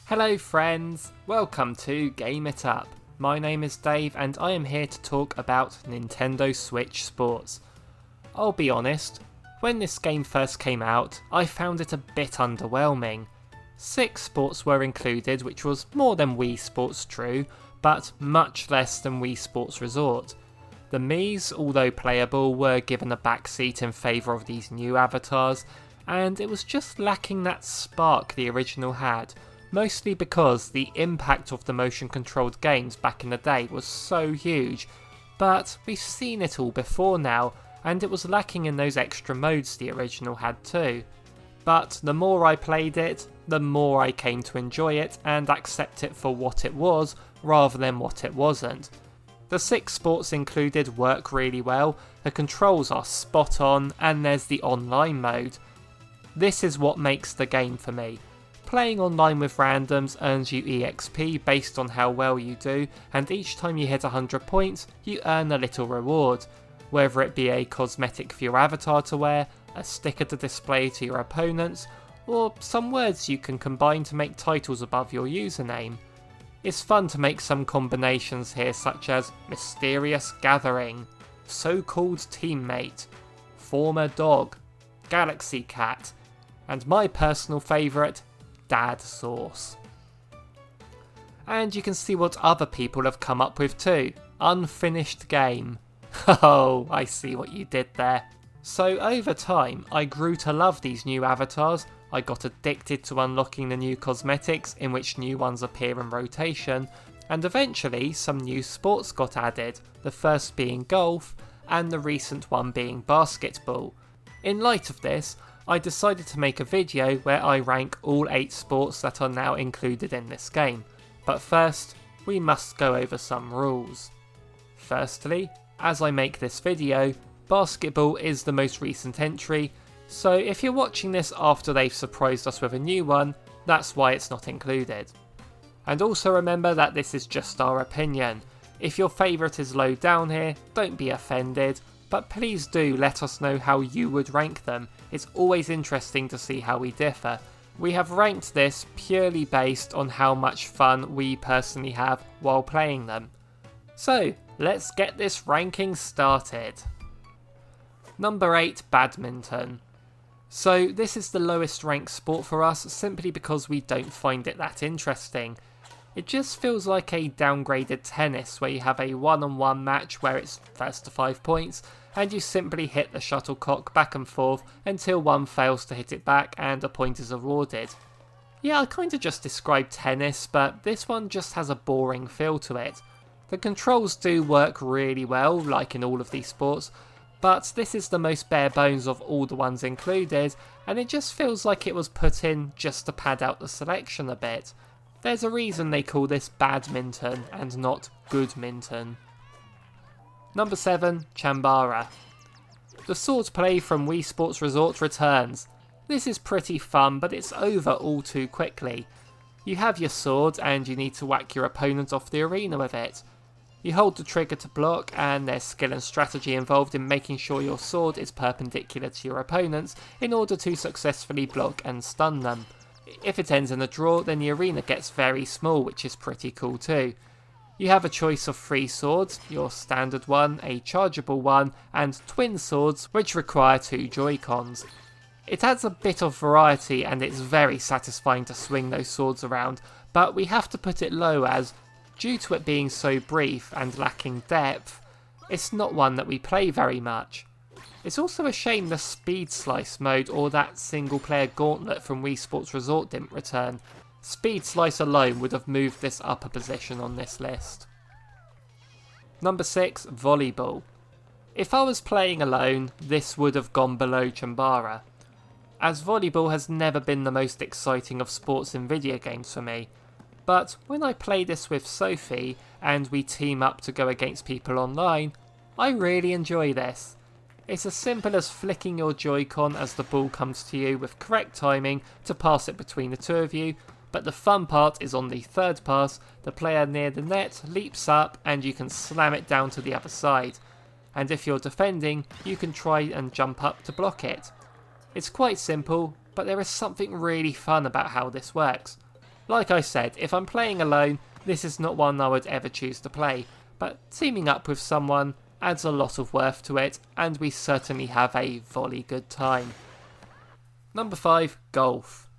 Hello friends, welcome to Game It Up. My name is Dave and I am here to talk about Nintendo Switch Sports. I'll be honest, when this game first came out, I found it a bit underwhelming. 6 sports were included, which was more than Wii Sports True, but much less than Wii Sports Resort. The Miis, although playable, were given a backseat in favour of these new avatars, and it was just lacking that spark the original had, mostly because the impact of the motion controlled games back in the day was so huge, but we've seen it all before now, and it was lacking in those extra modes the original had too. But the more I played it, the more I came to enjoy it and accept it for what it was rather than what it wasn't. The 6 sports included work really well, the controls are spot on, and there's the online mode. This is what makes the game for me. Playing online with randoms earns you EXP based on how well you do, and each time you hit 100 points, you earn a little reward, whether it be a cosmetic for your avatar to wear, a sticker to display to your opponents, or some words you can combine to make titles above your username. It's fun to make some combinations here such as Mysterious Gathering, So-Called Teammate, Former Dog, Galaxy Cat, and my personal favourite, Dad Sauce. And you can see what other people have come up with too, Unfinished Game. Oh, I see what you did there. So over time, I grew to love these new avatars, I got addicted to unlocking the new cosmetics in which new ones appear in rotation, and eventually some new sports got added, the first being golf, and the recent one being basketball. In light of this, I decided to make a video where I rank all 8 sports that are now included in this game, but first, we must go over some rules. Firstly, as I make this video, basketball is the most recent entry, so if you're watching this after they've surprised us with a new one, that's why it's not included. And also remember that this is just our opinion. If your favourite is low down here, don't be offended, but please do let us know how you would rank them. It's always interesting to see how we differ. We have ranked this purely based on how much fun we personally have while playing them. So, let's get this ranking started. Number 8, Badminton. So this is the lowest ranked sport for us simply because we don't find it that interesting. It just feels like a downgraded tennis where you have a one-on-one match where it's first to 5 points and you simply hit the shuttlecock back and forth until one fails to hit it back and a point is awarded. Yeah, I kinda just described tennis, but this one just has a boring feel to it. The controls do work really well, like in all of these sports, but this is the most bare bones of all the ones included, and it just feels like it was put in just to pad out the selection a bit. There's a reason they call this badminton and not goodminton. Number 7, Chambara. The swordplay from Wii Sports Resort returns. This is pretty fun, but it's over all too quickly. You have your sword and you need to whack your opponent off the arena with it. You hold the trigger to block, and there's skill and strategy involved in making sure your sword is perpendicular to your opponents in order to successfully block and stun them. If it ends in a draw, then the arena gets very small, which is pretty cool too. You have a choice of 3 swords, your standard one, a chargeable one, and twin swords, which require 2 Joy-Cons. It adds a bit of variety and it's very satisfying to swing those swords around, but we have to put it low as, due to it being so brief and lacking depth, it's not one that we play very much. It's also a shame the Speed Slice mode or that single player gauntlet from Wii Sports Resort didn't return. Speed Slice alone would have moved this up a position on this list. Number 6, Volleyball. If I was playing alone, this would have gone below Chambara, as volleyball has never been the most exciting of sports in video games for me. But when I play this with Sophie and we team up to go against people online, I really enjoy this. It's as simple as flicking your Joy-Con as the ball comes to you with correct timing to pass it between the two of you, but the fun part is on the third pass, the player near the net leaps up and you can slam it down to the other side. and if you're defending, you can try and jump up to block it. It's quite simple, but there is something really fun about how this works. Like I said, if I'm playing alone, this is not one I would ever choose to play, but teaming up with someone adds a lot of worth to it, and we certainly have a volley good time. Number 5, Golf.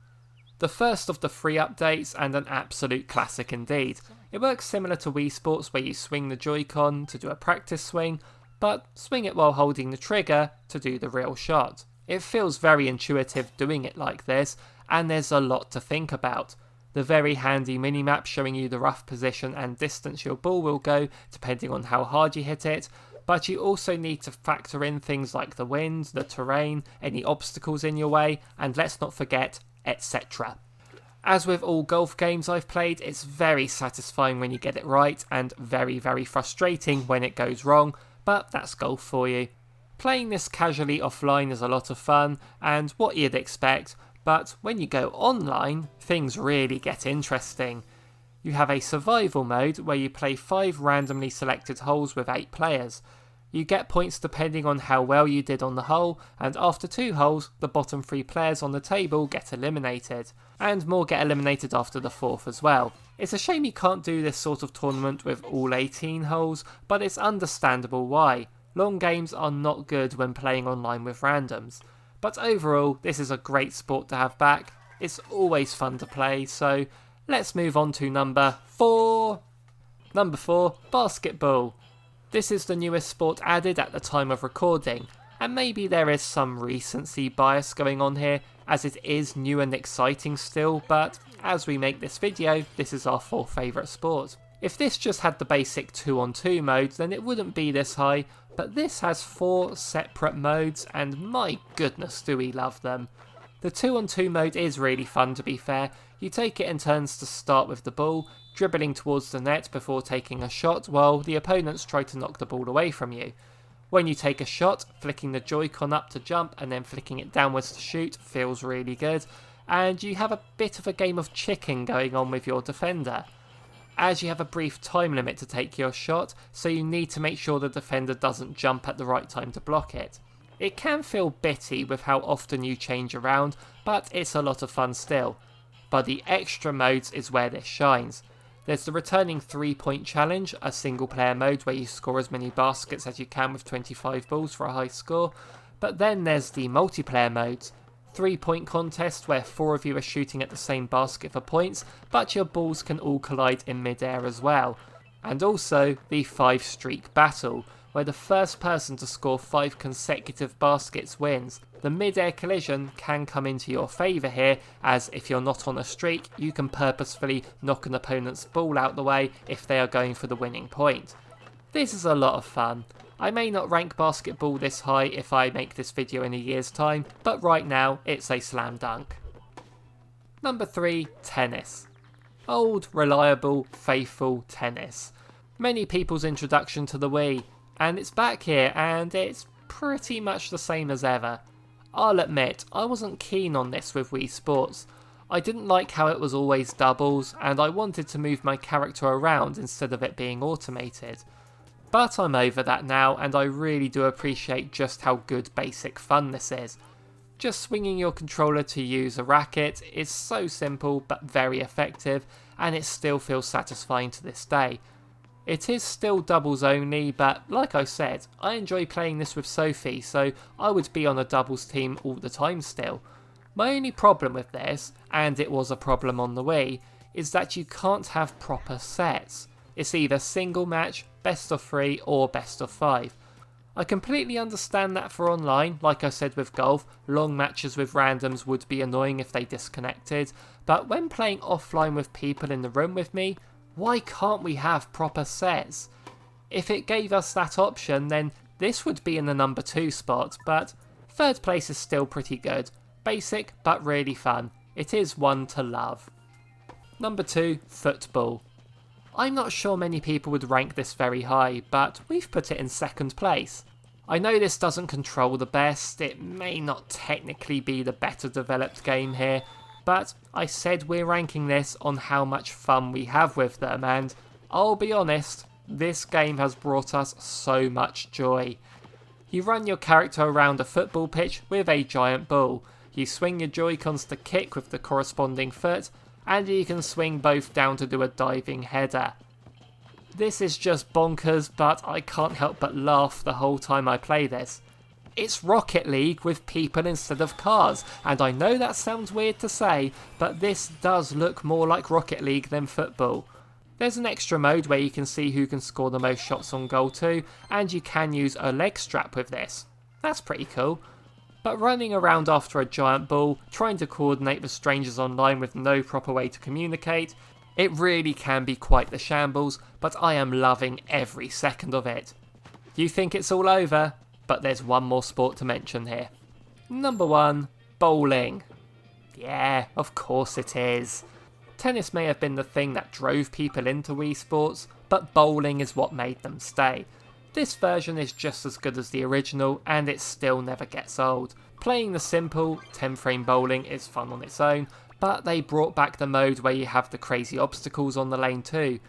The first of the free updates and an absolute classic indeed. It works similar to Wii Sports where you swing the Joy-Con to do a practice swing, but swing it while holding the trigger to do the real shot. It feels very intuitive doing it like this, and there's a lot to think about. The very handy minimap showing you the rough position and distance your ball will go depending on how hard you hit it, but you also need to factor in things like the wind, the terrain, any obstacles in your way, and let's not forget, etc. As with all golf games I've played, it's very satisfying when you get it right and very, very frustrating when it goes wrong, but that's golf for you. Playing this casually offline is a lot of fun and what you'd expect, but when you go online, things really get interesting. You have a survival mode where you play 5 randomly selected holes with 8 players. You get points depending on how well you did on the hole, and after 2 holes, the bottom 3 players on the table get eliminated, and more get eliminated after the 4th as well. It's a shame you can't do this sort of tournament with all 18 holes, but it's understandable why. Long games are not good when playing online with randoms. But overall, this is a great sport to have back. It's always fun to play, so let's move on to number 4. Number 4, basketball. This is the newest sport added at the time of recording, and maybe there is some recency bias going on here, as it is new and exciting still, but as we make this video, this is our 4th favourite sport. If this just had the basic 2-on-2 mode, then it wouldn't be this high, but this has 4 separate modes, and my goodness do we love them. The 2-on-2 mode is really fun to be fair. You take it in turns to start with the ball, dribbling towards the net before taking a shot while the opponents try to knock the ball away from you. When you take a shot, flicking the Joy-Con up to jump and then flicking it downwards to shoot feels really good, and you have a bit of a game of chicken going on with your defender. As you have a brief time limit to take your shot, so you need to make sure the defender doesn't jump at the right time to block it. It can feel bitty with how often you change around, but it's a lot of fun still. But the extra modes is where this shines. There's the returning 3-point challenge, a single player mode where you score as many baskets as you can with 25 balls for a high score, but then there's the multiplayer modes. 3-point contest where 4 of you are shooting at the same basket for points, but your balls can all collide in mid-air as well. And also the 5-streak battle, where the first person to score 5 consecutive baskets wins. The mid-air collision can come into your favour here, as if you're not on a streak, you can purposefully knock an opponent's ball out the way if they are going for the winning point. This is a lot of fun. I may not rank basketball this high if I make this video in a year's time, but right now it's a slam dunk. Number 3, tennis. Old, reliable, faithful tennis. Many people's introduction to the Wii, and it's back here and it's pretty much the same as ever. I'll admit, I wasn't keen on this with Wii Sports. I didn't like how it was always doubles, and I wanted to move my character around instead of it being automated. But I'm over that now, and I really do appreciate just how good basic fun this is. Just swinging your controller to use a racket is so simple but very effective, and it still feels satisfying to this day. It is still doubles only, but like I said, I enjoy playing this with Sophie, so I would be on a doubles team all the time still. My only problem with this, and it was a problem on the Wii, is that you can't have proper sets. It's either single match, best of 3 or best of 5. I completely understand that for online, like I said with golf, long matches with randoms would be annoying if they disconnected, but when playing offline with people in the room with me, why can't we have proper sets? If it gave us that option, then this would be in the number 2 spot, but 3rd place is still pretty good. Basic, but really fun. It is one to love. Number 2, football. I'm not sure many people would rank this very high, but we've put it in 2nd place. I know this doesn't control the best, it may not technically be the better developed game here, but I said we're ranking this on how much fun we have with them, and I'll be honest, This game has brought us so much joy. You run your character around a football pitch with a giant ball. You swing your Joy-Cons to kick with the corresponding foot, and you can swing both down to do a diving header. This is just bonkers, but I can't help but laugh the whole time I play this. It's Rocket League with people instead of cars, and I know that sounds weird to say, but this does look more like Rocket League than football. There's an extra mode where you can see who can score the most shots on goal too, and you can use a leg strap with this. That's pretty cool. But running around after a giant ball, trying to coordinate with strangers online with no proper way to communicate, it really can be quite the shambles, but I am loving every second of it. You think it's all over? But there's one more sport to mention here. Number 1, bowling. Yeah, of course it is. Tennis may have been the thing that drove people into Wii Sports, but bowling is what made them stay. This version is just as good as the original, and it still never gets old. Playing the simple 10-frame bowling is fun on its own, but they brought back the mode where you have the crazy obstacles on the lane too.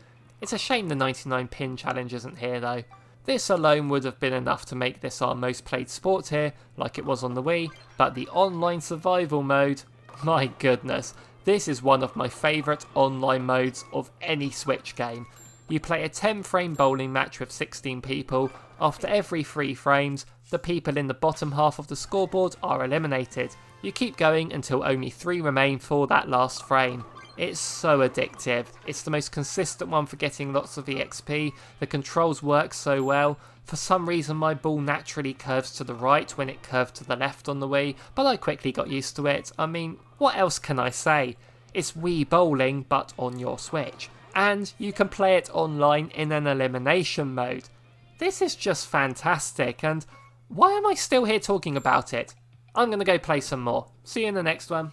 It's a shame the 99 pin challenge isn't here though. This alone would have been enough to make this our most played sport here, like it was on the Wii, but the online survival mode, my goodness, this is one of my favourite online modes of any Switch game. You play a 10-frame bowling match with 16 people. After every 3 frames, the people in the bottom half of the scoreboard are eliminated. You keep going until only 3 remain for that last frame. It's so addictive. It's the most consistent one for getting lots of EXP. The controls work so well. For some reason my ball naturally curves to the right when it curved to the left on the Wii, but I quickly got used to it. I mean, what else can I say? It's Wii bowling, but on your Switch. And you can play it online in an elimination mode. This is just fantastic, and why am I still here talking about it? I'm going to go play some more. See you in the next one.